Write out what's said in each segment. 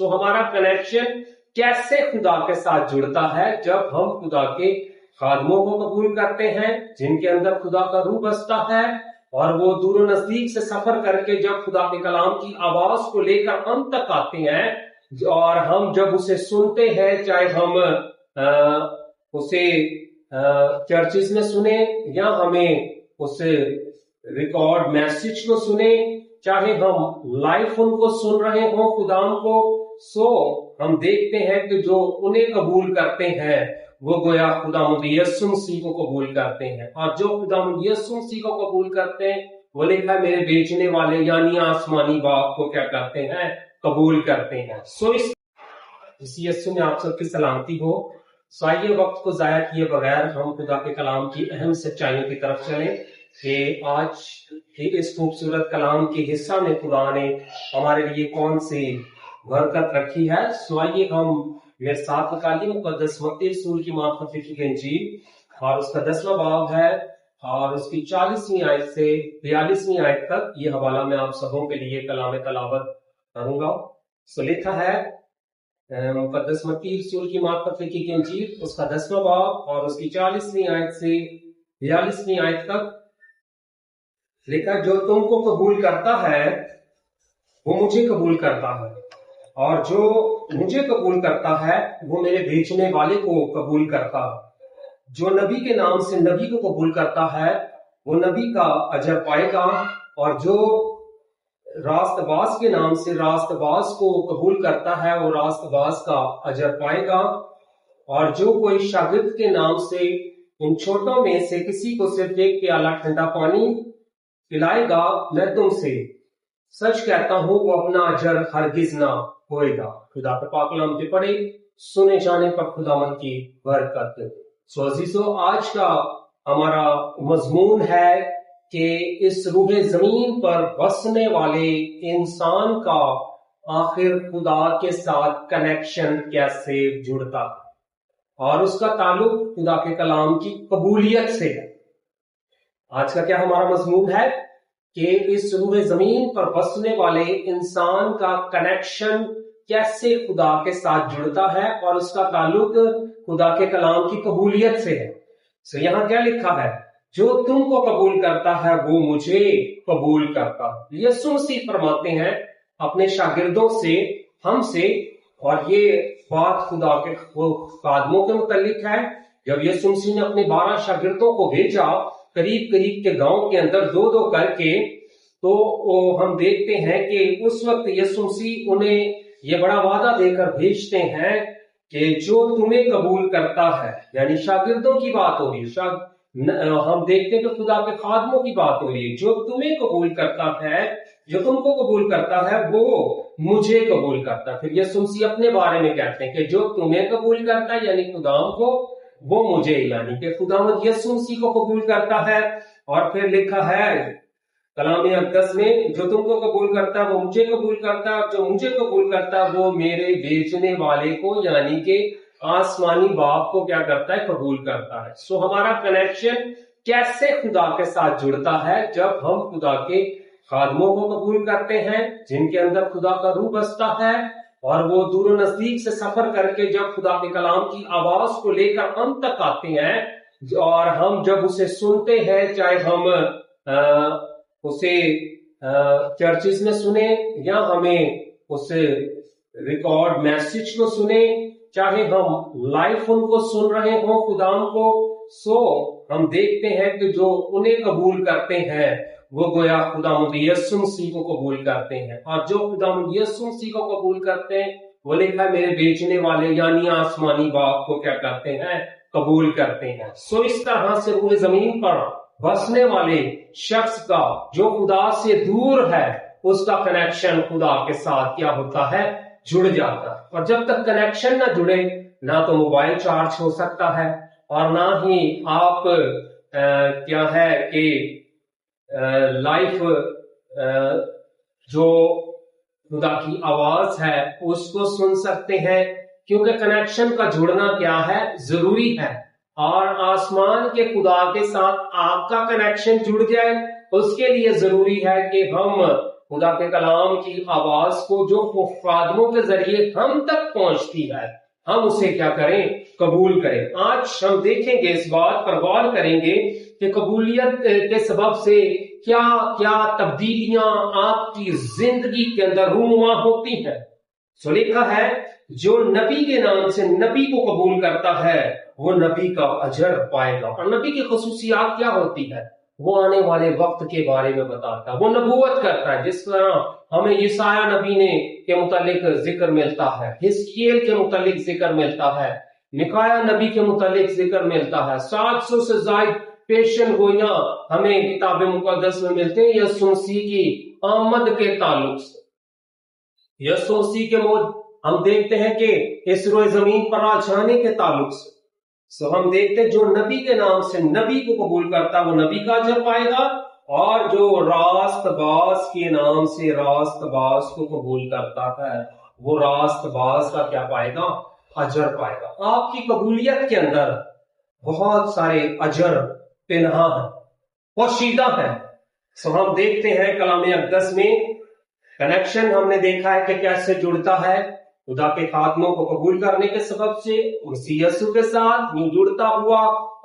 سو ہمارا کنیکشن کیسے خدا کے ساتھ جڑتا ہے؟ جب ہم خدا کے خادموں کو قبول کرتے ہیں جن کے اندر خدا کا روح بستا ہے، اور وہ دور و نزدیک سے سفر کر کے جب خدا کے کلام کی آواز کو لے کر ہم تک آتے ہیں، اور ہم جب اسے سنتے ہیں، چاہے ہم اسے چرچز میں سنیں یا ہمیں اس ریکارڈ میسج کو سنیں، چاہے ہم لائف ان کو سن رہے ہوں خداوند کو، سو ہم دیکھتے ہیں کہ جو انہیں قبول کرتے ہیں وہ گویا خداوند یسوع مسیح کو قبول کرتے ہیں، اور جو خداوند یسوع مسیح کو قبول کرتے ہیں وہ لکھا ہے میرے بیچنے والے یعنی آسمانی باپ کو کیا کرتے ہیں؟ قبول کرتے ہیں۔ سو اس یسوع میں آپ سب کی سلامتی ہو۔ سو آئیے وقت کو ضائع کیے بغیر ہم خدا کے کلام کی اہم سچائیوں کی طرف چلیں کہ آج اس خوبصورت کلام کے حصہ میں خدا نے ہمارے لیے کون سی برکت رکھی ہے۔ سو آئیے ہم میرے ساتھ نکالیے مقدس متی رسول کی معرفت لکھی گئی انجیل، اور اس کا 10واں باب ہے اور اس کی 40ویں آیت سے 42ویں آیت تک یہ حوالہ میں آپ سبوں کے لیے کلام تلاوت کروں گا۔ سو لکھا ہے مقدس متی رسول کی معرفت لکھی گئی انجیل، اس کا 10واں باب اور اس کی 40ویں آیت سے 42ویں آیت تک لکھا، جو تم کو قبول کرتا ہے وہ مجھے قبول کرتا ہے، اور جو مجھے قبول کرتا ہے وہ میرے بھیجنے والے کو قبول کرتا ہے۔ جو نبی کے نام سے نبی کو قبول کرتا ہے وہ نبی کا اجر پائے گا، اور جو راست باز کے نام سے راست باز کو قبول کرتا ہے وہ راست باز کا اجر پائے گا، اور جو کوئی شاگرد کے نام سے ان چھوٹوں میں سے کسی کو صرف ایک پیالہ ٹھنڈا پانی پلائے گا، میں تم سے سچ کہتا ہوں وہ اپنا اجر ہرگز نہ ہوئے گا۔ خدا کا پاک کلام کے پڑھے سنے جانے پر خداوند کی برکت۔ سو عزیزو، آج کا ہمارا مضمون ہے کہ اس روح زمین پر بسنے والے انسان کا آخر خدا کے ساتھ کنیکشن کیسے جڑتا، اور اس کا تعلق خدا کے کلام کی قبولیت سے ہے۔ آج کا کیا ہمارا مضمون ہے کہ اس روح زمین پر بسنے والے انسان کا کنیکشن کیسے خدا کے ساتھ جڑتا ہے، اور اس کا تعلق خدا کے کلام کی قبولیت سے ہے۔ سو یہاں کیا لکھا ہے؟ جو تم کو قبول کرتا ہے وہ مجھے قبول کرتا ہے۔ یسوع مسیح فرماتے ہیں اپنے شاگردوں سے، ہم سے، اور یہ بات خدا کے خادموں کے متعلق ہے۔ جب یسوع مسیح نے اپنے 12 شاگردوں کو بھیجا قریب کے گاؤں کے اندر 2 کر کے، تو ہم دیکھتے ہیں کہ اس وقت یسوع مسیح انہیں یہ بڑا وعدہ دے کر بھیجتے ہیں کہ جو تمہیں قبول کرتا ہے، یعنی شاگردوں کی بات ہو رہی ہے، ہم دیکھتے ہیں کہ خدا کے خادموں کی بات ہو رہی ہے، جو تمہیں قبول کرتا ہے، جو تم کو قبول کرتا ہے وہ مجھے قبول کرتا ہے۔ پھر یسوع مسیح اپنے بارے میں کہتے ہیں کہ جو تمہیں قبول کرتا ہے یعنی خداوند کو، وہ مجھے، یعنی کہ خداوند یسوع مسیح کو قبول کرتا ہے۔ اور پھر لکھا ہے کلام اقدس میں، جو تم کو قبول کرتا ہے وہ مجھے قبول کرتا ہے، جو مجھے قبول کرتا ہے وہ میرے بھیجنے والے کو یعنی کہ آسمانی باپ کو کیا کرتا ہے؟ قبول کرتا ہے۔ سو ہمارا کنیکشن کیسے خدا کے ساتھ جڑتا ہے؟ جب ہم خدا کے خادموں کو قبول کرتے ہیں جن کے اندر خدا کا روح بستا ہے، اور وہ دور و نزدیک سے سفر کر کے جب خدا کے کلام کی آواز کو لے کر ہم تک آتے ہیں، اور ہم جب اسے سنتے ہیں، چاہے ہم اسے چرچز میں سنیں یا ہمیں اس ریکارڈ میسج کو سنیں، چاہے ہم لائف ان کو سن رہے ہوں خداوند کو، سو ہم دیکھتے ہیں کہ جو انہیں قبول کرتے ہیں وہ گویا خداوند یسوع مسیح کو قبول کرتے ہیں، اور جو خداوند یسوع مسیح کو قبول کرتے ہیں وہ لکھا ہے میرے بیچنے والے یعنی آسمانی باپ کو کیا کرتے ہیں؟ قبول کرتے ہیں۔ سو اس طرح سے روح زمین پر بسنے والے شخص کا جو خدا سے دور ہے، اس کا کنیکشن خدا کے ساتھ کیا ہوتا ہے؟ جڑ جاتا ہے۔ اور جب تک کنیکشن نہ جڑے، نہ تو موبائل چارج ہو سکتا ہے، اور نہ ہی آپ کیا ہے کہ لائف جو خدا کی آواز ہے اس کو سن سکتے ہیں، کیونکہ کنیکشن کا جڑنا کیا ہے؟ ضروری ہے۔ اور آسمان کے خدا کے ساتھ آپ کا کنیکشن جڑ جائے، اس کے لیے ضروری ہے کہ ہم خدا کے کلام کی آواز کو جو خادموں کے ذریعے ہم تک پہنچتی ہے، ہم اسے کیا کریں؟ قبول کریں۔ آج ہم دیکھیں گے، اس بات پر غور کریں گے کہ قبولیت کے سبب سے کیا کیا تبدیلیاں آپ کی زندگی کے اندر رونما ہوتی ہیں۔ سو لکھا ہے جو نبی کے نام سے نبی کو قبول کرتا ہے وہ نبی کا اجر پائے گا۔ اور نبی کی خصوصیات کیا ہوتی ہے؟ وہ آنے والے وقت کے بارے میں بتاتا ہے، وہ نبوت کرتا ہے، جس طرح ہمیں یسایہ نبی نے کے متعلق ذکر ملتا ہے، حزقیل کے متعلق ذکر ملتا ہے، میکایہ نبی کے متعلق ذکر ملتا ہے۔ 700 سے زائد پیشن گوئیاں ہمیں کتاب مقدس میں ملتے ہیں یسوع مسیح کی آمد کے تعلق سے۔ یسوع مسیح کے موت ہم دیکھتے ہیں کہ اس روئے زمین پر آ جانے کے تعلق سے سو ہم دیکھتے ہیں جو نبی کے نام سے نبی کو قبول کرتا ہے وہ نبی کا اجر پائے گا، اور جو راست باز کے نام سے راست باز کو قبول کرتا ہے وہ راست باز کا کیا پائے گا؟ اجر پائے گا۔ آپ کی قبولیت کے اندر بہت سارے اجر پنہاں ہیں، پوشیدہ ہیں۔ سو ہم دیکھتے ہیں کلام اقدس میں کنیکشن ہم نے دیکھا ہے کہ کیسے جڑتا ہے خدا کے خادموں کو قبول کرنے کے سبب سے مسیح یسوع کے ساتھ، یوں جڑتا ہوا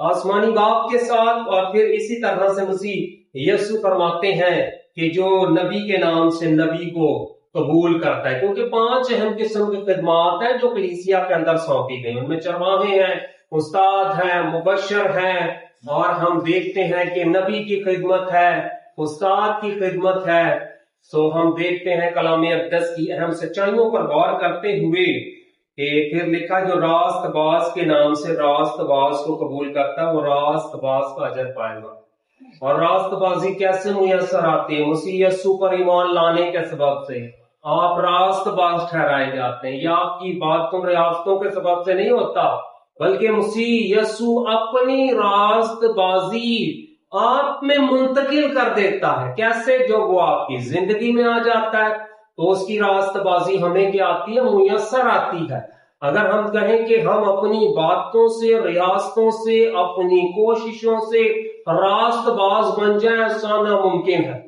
آسمانی باپ کے ساتھ، اور پھر اسی طرح سے مسیح یسوع فرماتے ہیں کہ جو نبی کے نام سے نبی کو قبول کرتا ہے، کیونکہ 5 اہم قسم کی خدمات ہیں جو کلیسیا کے اندر سونپی گئی، ان میں چرواہے ہیں، استاد ہیں، مبشر ہیں، اور ہم دیکھتے ہیں کہ نبی کی خدمت ہے، استاد کی خدمت ہے۔ سو ہم دیکھتے ہیں کلام اقدس کی اہم سچائیوں پر غور کرتے ہوئے کہ پھر لکھا جو راست باز کے نام سے راست باز کو قبول کرتا ہے وہ راست باز کا اجر پائے گا۔ اور راست بازی کیسے میسر آتی ہے؟ مسیح یسوع پر ایمان لانے کے سبب سے آپ راست باز ٹھہرائے جاتے ہیں۔ یہ آپ کی باتوں ریاستوں کے سبب سے نہیں ہوتا، بلکہ مسیح یسوع اپنی راست بازی آپ میں منتقل کر دیتا ہے۔ کیسے؟ جو وہ آپ کی زندگی میں آ جاتا ہے تو اس کی راست بازی ہمیں کیا آتی ہے؟ میسر آتی ہے۔ اگر ہم کہیں کہ ہم اپنی باتوں سے، ریاستوں سے، اپنی کوششوں سے راست باز بن جائیں، ایسا ناممکن ہے،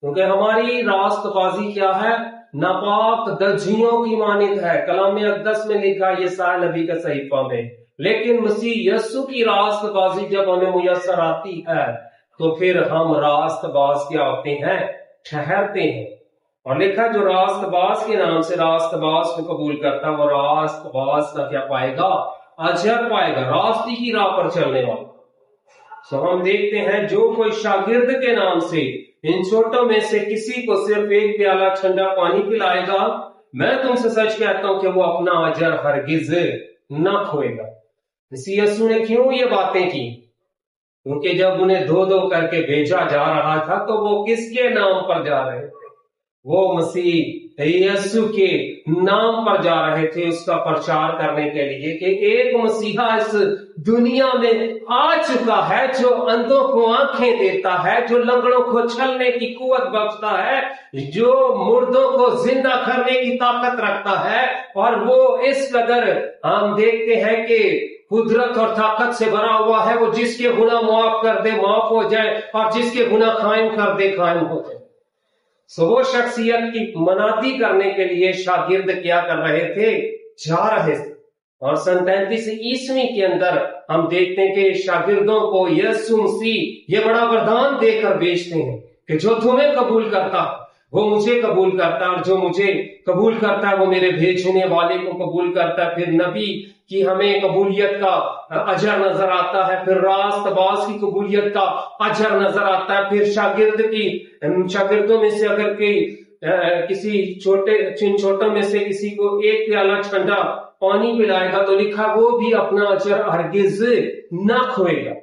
کیونکہ ہماری راست بازی کیا ہے؟ ناپاک دجیوں کی مانند ہے۔ کلام اقدس میں لکھا یسایہ نبی کے صحیفہ میں، لیکن مسیح یسوع کی راست بازی جب ہمیں میسر آتی ہے تو پھر ہم راست باز کیا ہوتے ہیں؟ ٹھہرتے ہیں۔ اور لکھا جو راست باز کے نام سے راست باز کو قبول کرتا وہ راست باز کا کیا پائے گا؟ اجر پائے گا، راستی کی راہ پر چلنے والا۔ سو ہم دیکھتے ہیں جو کوئی شاگرد کے نام سے ان چھوٹوں میں سے کسی کو صرف ایک پیالہ ٹھنڈا پانی پلائے گا، میں تم سے سچ کہتا ہوں کہ وہ اپنا اجر ہرگز نہ کھوئے گا۔ مسیح یسوع نے کیوں یہ باتیں کی؟ کیونکہ جب انہیں دو دو کر کے بھیجا جا رہا تھا تو وہ کس کے نام پر جا رہے تھے؟ وہ مسیح یسوع کے نام پر جا رہے تھے، اس کا پرچار کرنے کے لیے کہ ایک مسیحا اس دنیا میں آ چکا ہے جو اندھوں کو آنکھیں دیتا ہے، جو لنگڑوں کو چلنے کی قوت بخشتا ہے، جو مردوں کو زندہ کرنے کی طاقت رکھتا ہے، اور وہ اس قدر ہم دیکھتے ہیں کہ قدرت اور طاقت سے بھرا ہوا ہے، وہ جس کے گناہ معاف کر دے معاف ہو جائے، اور جس کے گناہ قائم کر دے قائم ہو جائے۔ سو وہ شخصیت کی منادی کرنے کے لیے شاگرد کیا کر رہے تھے؟ جا رہے تھے۔ اور سن 33 عیسوی کے اندر ہم دیکھتے ہیں کہ شاگردوں کو یسوع مسیح یہ بڑا وردان دے کر بھیجتے ہیں کہ جو تمہیں قبول کرتا وہ مجھے قبول کرتا، اور جو مجھے قبول کرتا ہے وہ میرے بھیجنے والے کو قبول کرتا ہے۔ پھر نبی کی ہمیں قبولیت کا اجر نظر آتا ہے، پھر راست باز کی قبولیت کا اجر نظر آتا ہے، پھر شاگردوں میں سے اگر کسی چھوٹوں میں سے کسی کو ایک پیالہ ٹھنڈا پانی پلائے گا تو لکھا وہ بھی اپنا اجر ہرگز نہ کھوئے گا۔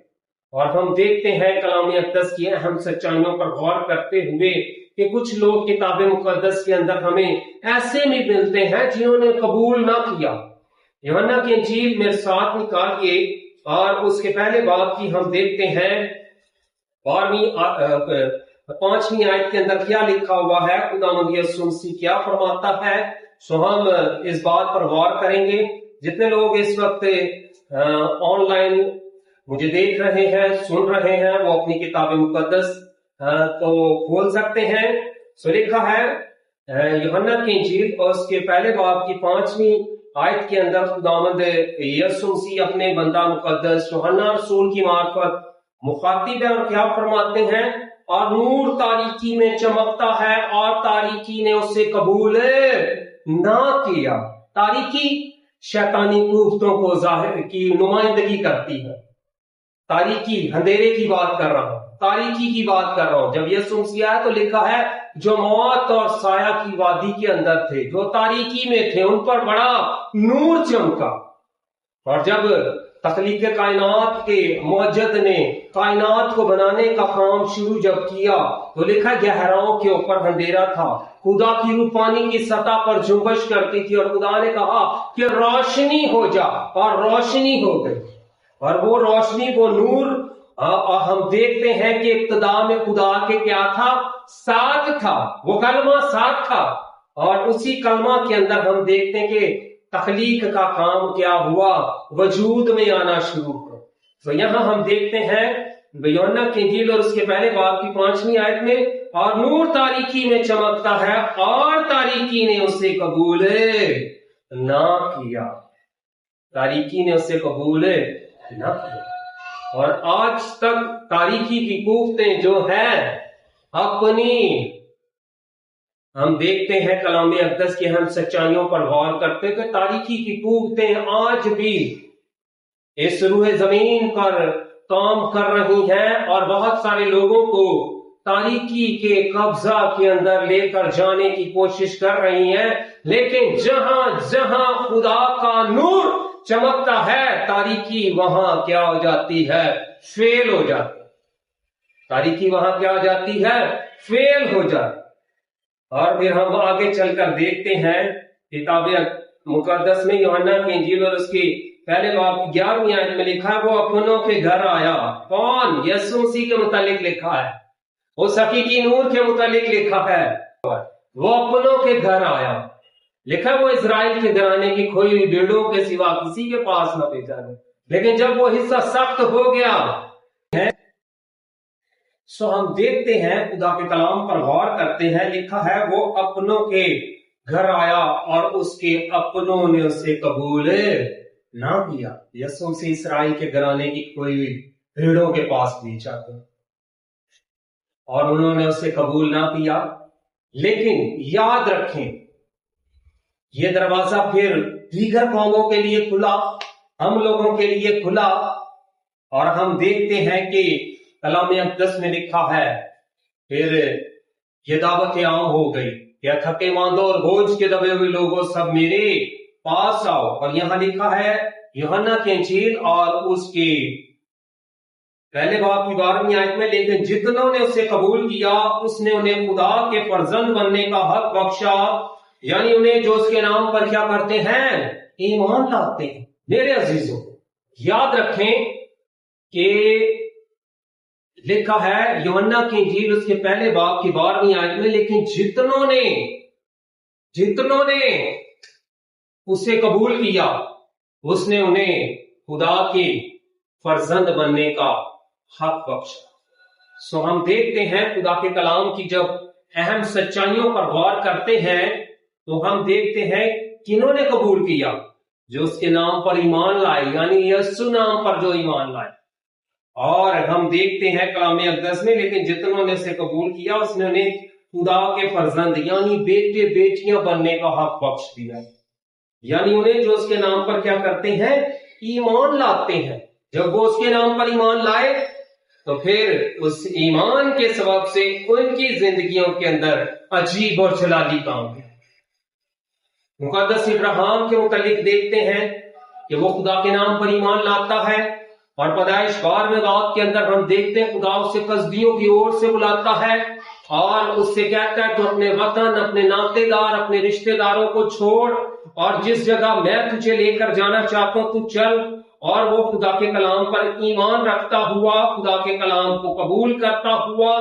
اور ہم دیکھتے ہیں کلام اقدس کی اہم سچائیوں پر غور کرتے ہوئے کہ کچھ لوگ کتاب مقدس کے اندر ہمیں ایسے بھی ملتے ہیں جنہوں نے قبول نہ کیا۔ یوحنا کی انجیل میرے ساتھ نکالیے، اور اس کے پہلے باب کی ہم دیکھتے ہیں 5ویں آیت کے اندر کیا لکھا ہوا ہے، خداوند یسوع مسیح کیا فرماتا ہے۔ سو ہم اس بات پر غور کریں گے۔ جتنے لوگ اس وقت آن لائن مجھے دیکھ رہے ہیں، سن رہے ہیں، وہ اپنی کتاب مقدس کو کھول سکتے ہیں سو لکھا ہے یوحنا کی انجیل اور اس کے پہلے باب کی 5ویں آیت کے اندر خداوند یسوع مسیح اپنے بندہ مقدس یوحنا رسول کی معرفت مخاطب ہے اور کیا فرماتے ہیں؟ اور نور تاریکی میں چمکتا ہے اور تاریکی نے اسے قبول نہ کیا۔ تاریکی شیطانی قوتوں کو ظاہر کی نمائندگی کرتی ہے۔ تاریکی اندھیرے کی بات کر رہا ہوں، تاریکی کی بات کر رہا ہوں۔ جب یسوع مسیح آیا تو لکھا ہے جو موت اور سایہ کی وادی کے اندر تھے، جو تاریکی میں تھے، ان پر بڑا نور چمکا۔ اور جب تخلیق کائنات کے موجد نے کائنات کو بنانے کا کام شروع جب کیا تو لکھا گہراؤں کے اوپر اندھیرا تھا، خدا کی روح پانی کی سطح پر جنبش کرتی تھی، اور خدا نے کہا کہ روشنی ہو جا، اور روشنی ہو گئی۔ اور وہ روشنی، وہ نور، ہم دیکھتے ہیں کہ ابتدا میں خدا کے کیا تھا؟ ساتھ تھا، وہ کلمہ ساتھ تھا، اور اسی کلمہ کے اندر ہم دیکھتے ہیں کہ تخلیق کا کام کیا ہوا؟ وجود میں آنا شروع ہوا۔ تو یہاں ہم دیکھتے ہیں یوحنا کی انجیل اور اس کے پہلے باب کی 5ویں آیت میں، اور نور تاریکی میں چمکتا ہے اور تاریکی نے اسے قبول نہ کیا۔ تاریکی نے اسے قبول نہ کیا۔ اور آج تک تاریکی کی قوتیں جو ہیں اپنی، ہم دیکھتے ہیں کلام اقدس کی ہم سچائیوں پر غور کرتے کہ تاریکی کی قوتیں آج بھی اس روح زمین پر کام کر رہی ہیں اور بہت سارے لوگوں کو تاریکی کے قبضہ کے اندر لے کر جانے کی کوشش کر رہی ہیں۔ لیکن جہاں جہاں خدا کا نور چمکتا ہے تاریکی وہاں کیا ہو جاتی ہے؟ فیل ہو جاتی ہے۔ تاریکی وہاں کیا ہو جاتی ہے؟ فیل ہو جاتی ہے۔ اور پھر ہم آگے چل کر دیکھتے ہیں کتاب مقدس میں یوحنا کی انجیل اور اس کی پہلے باب 11ویں آیت میں لکھا ہے وہ اپنوں کے گھر آیا۔ کون؟ یسوع مسیح کے متعلق لکھا ہے، اس حقیقی نور کے متعلق لکھا ہے، وہ اپنوں کے گھر آیا۔ لکھا وہ اسرائیل کے گھرانے کی کھوئی ہوئی بھیڑوں کے سوا کسی کے پاس نہ بھیجا گیا، لیکن جب وہ حصہ سخت ہو گیا سو ہم دیکھتے ہیں خدا کے کلام پر غور کرتے ہیں، لکھا ہے وہ اپنوں کے گھر آیا اور اس کے اپنوں نے اسے قبول نہ کیا۔ یسوع مسیح اسرائیل کے گھرانے کی کھوئی ہوئی بھیڑوں کے پاس بھیجا گیا اور انہوں نے اسے قبول نہ کیا۔ لیکن یاد رکھیں یہ دروازہ پھر دیگر قوموں کے لیے کھلا، ہم لوگوں کے لیے کھلا، اور ہم دیکھتے ہیں کہ کلام اقدس میں لکھا ہے پھر یہ دعوت عام ہو گئی کہ تھکے ماندو اور بوجھ کے دبے ہوئے لوگوں سب میرے پاس آؤ۔ اور یہاں لکھا ہے یوحنا کی انجیل اور اس کے پہلے باب کی 12ویں آیت میں، لیکن جتنوں نے اسے قبول کیا اس نے انہیں خدا کے فرزند بننے کا حق بخشا، یعنی انہیں جو اس کے نام پر کیا کرتے ہیں؟ ایمان لاتے ہیں۔ میرے عزیزوں یاد رکھیں کہ لکھا ہے یوحنا کی انجیل اس کے پہلے باب کی 12ویں آیت میں، لیکن جتنوں نے اسے قبول کیا اس نے انہیں خدا کے فرزند بننے کا حق بخشا۔ سو ہم دیکھتے ہیں خدا کے کلام کی جب اہم سچائیوں پر غور کرتے ہیں تو ہم دیکھتے ہیں کنہوں نے قبول کیا؟ جو اس کے نام پر ایمان لائے، یعنی یسوع نام پر جو ایمان لائے۔ اور ہم دیکھتے ہیں کلام اقدس میں، لیکن جتنوں نے اسے قبول کیا اس نے انہیں خدا کے فرزند یعنی بیٹے بیٹیاں بننے کا حق بخش دیا، یعنی انہیں جو اس کے نام پر کیا کرتے ہیں؟ ایمان لاتے ہیں۔ جب وہ اس کے نام پر ایمان لائے تو پھر اس ایمان کے سبب سے ان کی زندگیوں کے اندر عجیب اور جلالی کام ہے۔ مقدس ابراہیم کے متعلق دیکھتے ہیں کہ وہ خدا کے نام پر ایمان لاتا ہے، اور پیدائش 12ویں باب کے اندر ہم دیکھتے ہیں خدا اسے قصدیوں کی اور سے بلاتا ہے اور اس سے کہتا ہے تو اپنے وطن، اپنے ناطے دار، اپنے رشتہ داروں کو چھوڑ اور جس جگہ میں تجھے لے کر جانا چاہتا ہوں تو چل۔ اور وہ خدا کے کلام پر ایمان رکھتا ہوا، خدا کے کلام کو قبول کرتا ہوا،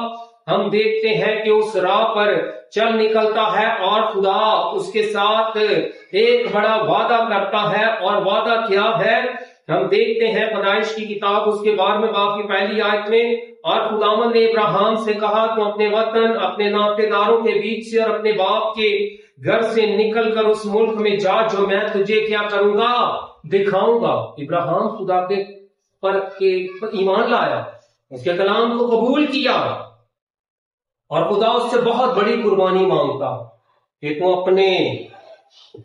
ہم دیکھتے ہیں کہ اس راہ پر چل نکلتا ہے اور خدا اس کے ساتھ ایک بڑا وعدہ کرتا ہے، اور وعدہ کیا ہے؟ ہم دیکھتے ہیں پیدائش کی کتاب اس کے 12ویں باب کی پہلی آیت میں، اور خداوند نے ابراہیم سے کہا تو اپنے وطن، اپنے ناطے داروں کے بیچ سے اور اپنے باپ کے گھر سے نکل کر اس ملک میں جا جو میں تجھے کیا کروں گا، دکھاؤں گا۔ ابراہیم خدا کے پر ایمان لایا، اس کے کلام کو قبول کیا، اور خدا اس سے بہت بڑی قربانی مانگتا کہ تو اپنے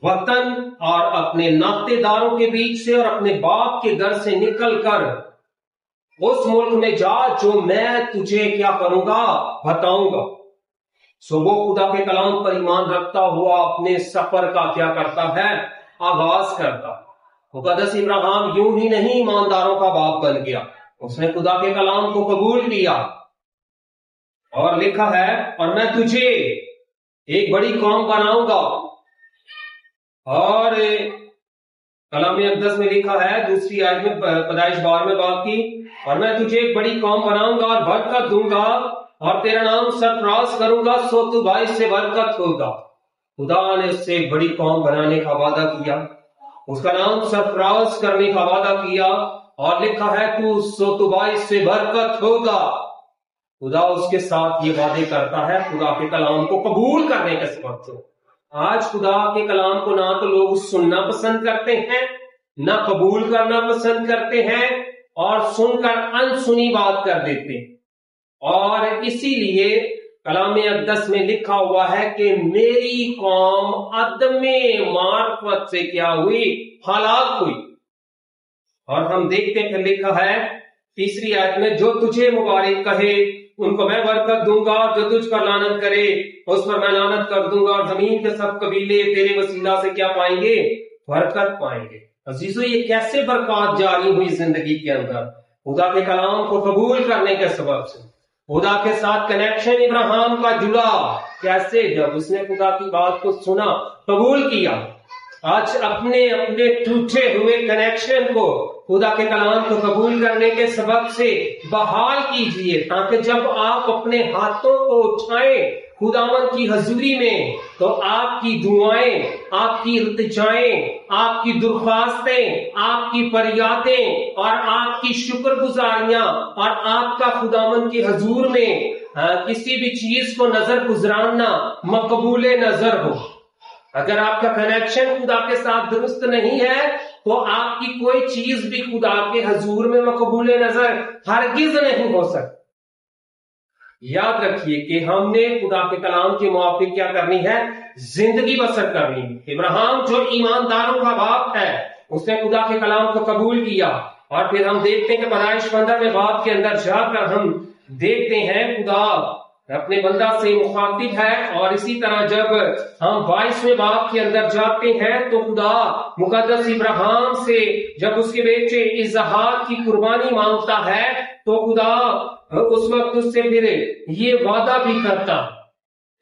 وطن اور اپنے ناطے داروں کے بیچ سے اور اپنے باپ کے گھر سے نکل کر اس ملک میں جا جو میں تجھے کیا کروں گا، بتاؤں گا۔ سو وہ خدا کے کلام پر ایمان رکھتا ہوا اپنے سفر کا کیا کرتا ہے، آغاز کرتا۔ مقدس ابراہیم یوں ہی نہیں ایمانداروں کا باپ بن گیا، اس نے خدا کے کلام کو قبول کیا، اور لکھا ہے اور میں تجھے ایک بڑی قوم بناؤں گا، اور کلام اقدس میں لکھا ہے دوسری آیت میں پیدائش 12ویں باب کی، اور میں تجھے ایک بڑی قوم بناؤں گا اور برکت دوں گا اور تیرا نام سرفراز کروں گا، سو تو باعث سے برکت ہوگا۔ خدا نے اس سے ایک بڑی قوم بنانے کا وعدہ کیا، اس کا نام سرفراز کرنے کا وعدہ کیا، اور لکھا ہے تو باعث سے برکت ہوگا۔ خدا اس کے ساتھ یہ وعدے کرتا ہے خدا کے کلام کو قبول کرنے کے سبب سے۔ آج خدا کے کلام کو نہ تو لوگ سننا پسند کرتے ہیں، نہ قبول کرنا پسند کرتے ہیں، اور سن کر انسنی بات کر دیتے ہیں، اور اسی لیے کلام اقدس میں لکھا ہوا ہے کہ میری قوم عدم معرفت سے کیا ہوئی، ہلاک ہوئی۔ اور ہم دیکھتے ہیں کہ لکھا ہے تیسری آیت میں، جو تجھے مبارک کہے ان کو میں برکت دوں گا، اور جو تجھ پر لعنت کرے اس پر میں لعنت کر دوں گا، اور زمین کے سب قبیلے تیرے وسیلہ سے کیا پائیں گے، برکت پائیں گے۔ عزیزو، یہ کیسے برکات جاری ہوئی زندگی کے اندر؟ خدا کے کلام کو قبول کرنے کے سبب سے۔ خدا کے ساتھ کنیکشن ابراہیم کا جڑا کیسے؟ جب اس نے خدا کی بات کو سنا، قبول کیا۔ آج اپنے ٹوٹے ہوئے کنیکشن کو خدا کے کلام کو قبول کرنے کے سبب سے بحال کیجئے، تاکہ جب آپ اپنے ہاتھوں کو اٹھائیں خداوند کی حضوری میں تو آپ کی دعائیں، آپ کی التجائیں، آپ کی درخواستیں، آپ کی فریادیں اور آپ کی شکر گزاریاں اور آپ کا خداوند کی حضور میں کسی بھی چیز کو نظر گزراننا مقبول نظر ہو۔ اگر آپ کا کنیکشن خدا کے ساتھ درست نہیں ہے تو آپ کی کوئی چیز بھی خدا کے حضور میں مقبول نظر ہرگز نہیں ہو سکتی۔ یاد رکھیے کہ ہم نے خدا کے کلام کے موافق کیا کرنی ہے، زندگی بسر کرنی ہے۔ ابراہیم جو ایمانداروں کا باپ ہے، اس نے خدا کے کلام کو قبول کیا، اور پھر ہم دیکھتے ہیں کہ پیدائش 15ویں باب کے اندر جا کر ہم دیکھتے ہیں خدا اپنے بندہ سے مخاطب ہے، اور اسی طرح جب ہم 22ویں باب کے اندر جاتے ہیں تو خدا مقدس ابراہیم سے جب اس کے بیٹے اسحاق کی قربانی مانگتا ہے تو خدا اس وقت اس سے پھر یہ وعدہ بھی کرتا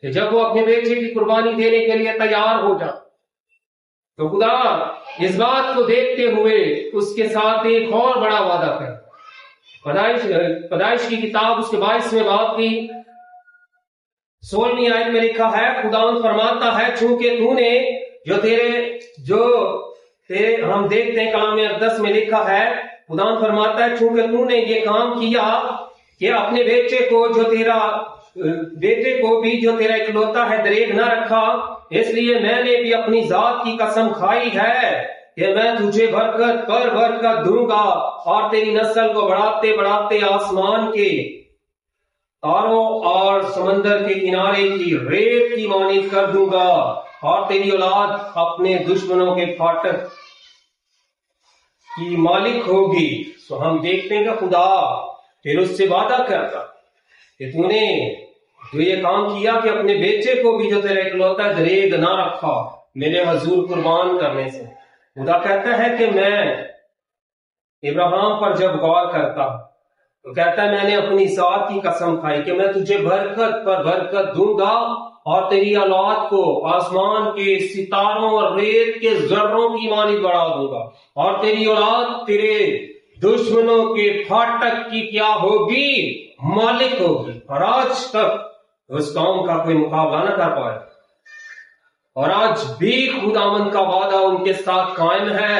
کہ جب وہ اپنے بیٹے کی قربانی دینے کے لیے تیار ہو جا تو خدا اس بات کو دیکھتے ہوئے اس کے ساتھ ایک اور بڑا وعدہ کرتا۔ پیدائش کی کتاب اس کے 22ویں باب کی 16ویں آیت میں لکھا ہے، خداوند فرماتا ہے چونکہ تو نے ہم دیکھتے ہیں کلام اقدس میں لکھا ہے، خداوند فرماتا ہے چونکہ تو نے یہ کام کیا کہ اپنے بیٹے کو بھی جو تیرا اکلوتا ہے دریغ نہ رکھا، اس لیے میں نے بھی اپنی ذات کی قسم کھائی ہے کہ میں تجھے برکت پر برکت دوں گا، اور تیری نسل کو بڑھاتے بڑھاتے آسمان کے تاروں اور سمندر کے کنارے کی ریت کی مانند کر دوں گا، اور تیری اولاد اپنے دشمنوں کے پھاٹک کی مالک ہوگی۔ سو ہم دیکھتے ہیں کہ خدا پھر اس سے وعدہ کرتا کہ تو نے جو یہ کام کیا کہ اپنے بیٹے کو بھی جو تیرا اکلوتا ہے دریغ نہ رکھا میرے حضور قربان کرنے سے۔ خدا کہتا ہے کہ میں ابراہیم پر جب غور کرتا تو کہتا ہے میں نے اپنی ذات کی قسم کھائی کہ میں تجھے برکت پر برکت دوں گا، اور تیری اولاد کو آسمان کے ستاروں اور ریت کے ذروں کی مانند بڑھا دوں گا، اور تیری اولاد تیرے دشمنوں کے پھاٹک کی کیا ہوگی، مالک ہوگی۔ اور آج تک اس قوم کا کوئی مقابلہ نہ کر پائے، اور آج بھی خداوند کا وعدہ ان کے ساتھ قائم ہے